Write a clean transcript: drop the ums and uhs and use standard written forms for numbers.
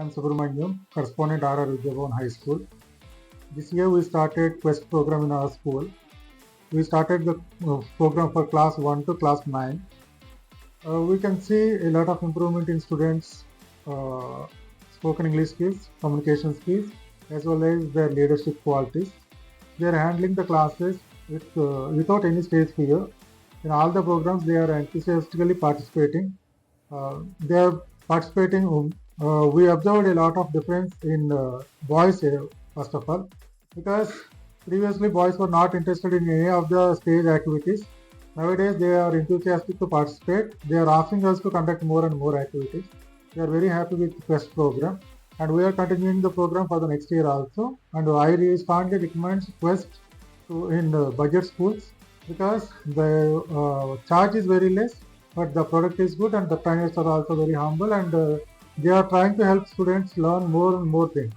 I'm Subramanyam, correspondent RR Vidya Bhavan High School. This year we started Quest program in our school. We started the program for class 1 to class 9. We can see a lot of improvement in students' spoken English skills, communication skills, as well as their leadership qualities. They are handling the classes without any stage fear. In all the programs, they are enthusiastically participating. They are participating. We observed a lot of difference in boys, first of all, because previously boys were not interested in any of the stage activities. Nowadays, they are enthusiastic to participate. They are asking us to conduct more and more activities. We are very happy with the Quest program, and we are continuing the program for the next year also. And I strongly recommend Quest in budget schools because the charge is very less, but the product is good and the trainers are also very humble, and they are trying to help students learn more and more things.